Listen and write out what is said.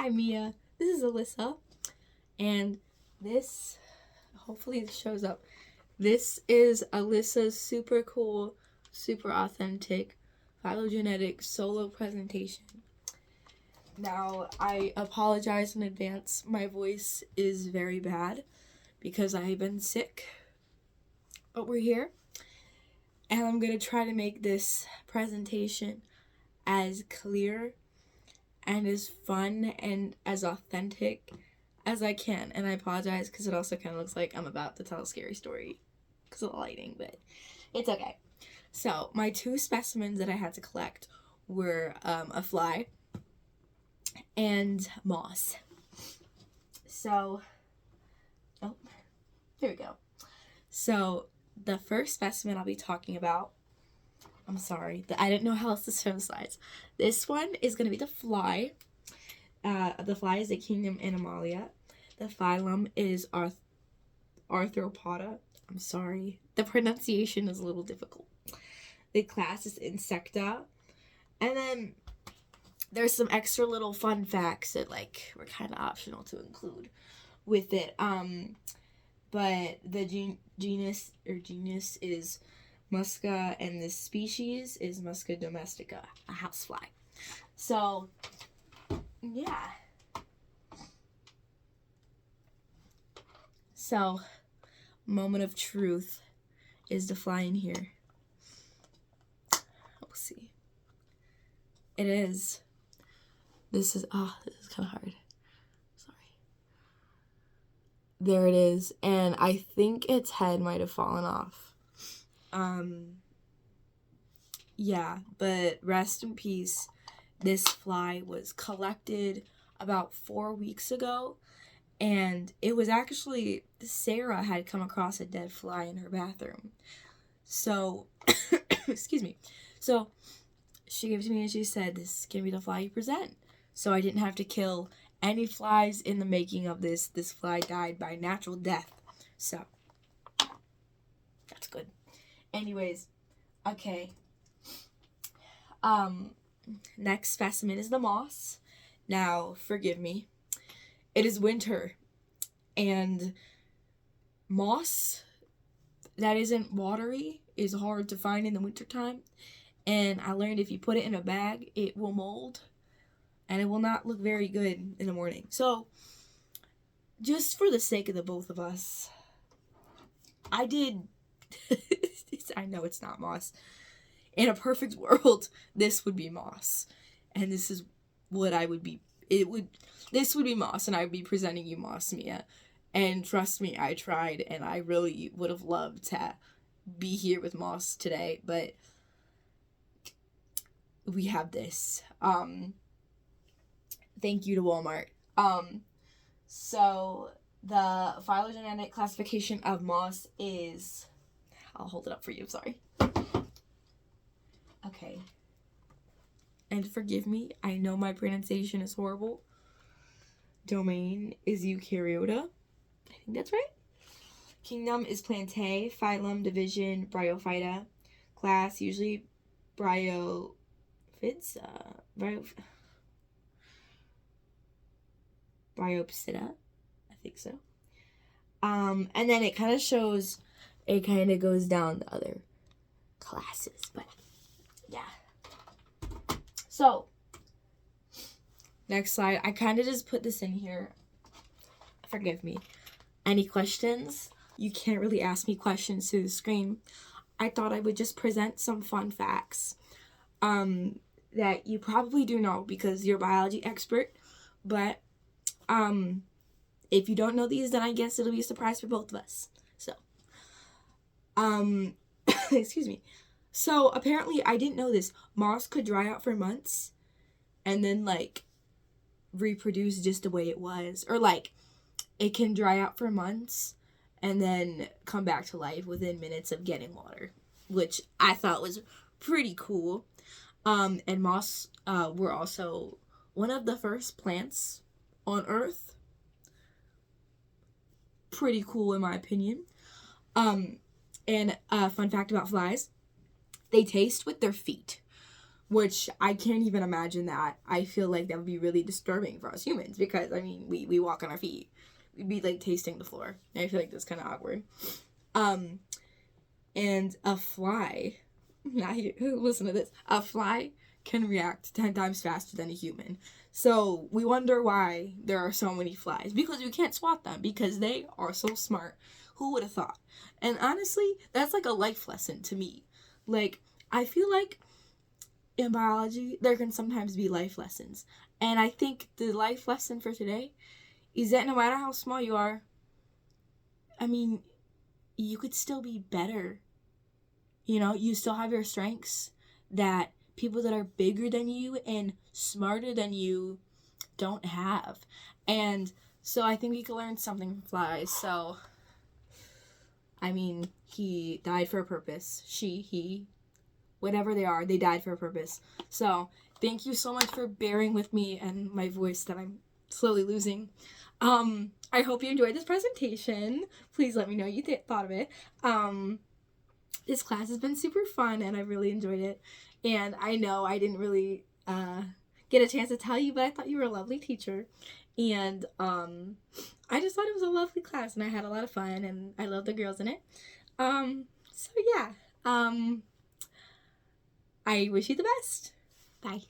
Hi Mia, this is Alyssa, and this, hopefully this shows up. This is Alyssa's super cool, super authentic phylogenetic solo presentation. Now, I apologize in advance. My voice is very bad because I've been sick, but we're here, and I'm going to try to make this presentation as clear and as fun and as authentic as I can. And I apologize because it also kind of looks like I'm about to tell a scary story because of the lighting, but it's okay. So my two specimens that I had to collect were a fly and moss. So, here we go. So the first specimen I'll be talking about, I'm sorry, I didn't know how else to show the slides. This one is going to be the fly. The fly is a kingdom Animalia. The phylum is Arthropoda. I'm sorry. The pronunciation is a little difficult. The class is Insecta. And then there's some extra little fun facts that were kind of optional to include with it. But the genus is Musca, and this species is Musca domestica, a housefly. So, yeah. So, moment of truth is the fly in here. We'll see. It is. This is kind of hard. Sorry. There it is. And I think its head might have fallen off. Yeah, but rest in peace. This fly was collected about 4 weeks ago, and it was actually, Sarah had come across a dead fly in her bathroom. So, excuse me. So, she gave it to me and she said, this can be the fly you present. So I didn't have to kill any flies in the making of this. This fly died by natural death. So, that's good. Anyways, okay. Next specimen is the moss. Now, forgive me. It is winter, and moss that isn't watery is hard to find in the wintertime. And I learned if you put it in a bag, it will mold, and it will not look very good in the morning. So, just for the sake of the both of us, I did... I know it's not moss. In a perfect world, this would be moss. And this is what I would be. This would be moss, and I would be presenting you moss, Mia. And trust me, I tried, and I really would have loved to be here with moss today, but we have this. Thank you to Walmart. So the phylogenetic classification of moss is, I'll hold it up for you, sorry. Okay. And forgive me, I know my pronunciation is horrible. Domain is Eukaryota. I think that's right. Kingdom is Plantae. Phylum, division, Bryophyta. Class, usually Bryophyta. Bryopsida. I think so. And then it kind of goes down to other classes, but yeah. So, next slide. I kind of just put this in here. Forgive me. Any questions? You can't really ask me questions through the screen. I thought I would just present some fun facts that you probably do know because you're a biology expert. But if you don't know these, then I guess it'll be a surprise for both of us. So, excuse me. So, apparently, I didn't know this. Moss could dry out for months and then, reproduce just the way it was. Or, it can dry out for months and then come back to life within minutes of getting water, which I thought was pretty cool. And moss were also one of the first plants on Earth. Pretty cool, in my opinion. And a fun fact about flies. They taste with their feet, which I can't even imagine that. I feel like that would be really disturbing for us humans because, I mean, we walk on our feet. We'd be, like, tasting the floor. I feel like that's kind of awkward. And a fly, now listen to this, a fly can react 10 times faster than a human. So we wonder why there are so many flies. Because you can't swat them, because they are so smart. Who would have thought? And honestly, that's like a life lesson to me. Like, I feel like in biology, there can sometimes be life lessons. And I think the life lesson for today is that no matter how small you are, I mean, you could still be better. You know, you still have your strengths that people that are bigger than you and smarter than you don't have. And so I think we can learn something from flies. So, I mean, he died for a purpose. She, he, whatever they are, they died for a purpose. So, thank you so much for bearing with me and my voice that I'm slowly losing. I hope you enjoyed this presentation. Please let me know what you thought of it. This class has been super fun and I really enjoyed it. And I know I didn't really get a chance to tell you, but I thought you were a lovely teacher. And I just thought it was a lovely class and I had a lot of fun and I love the girls in it. So yeah, I wish you the best. Bye.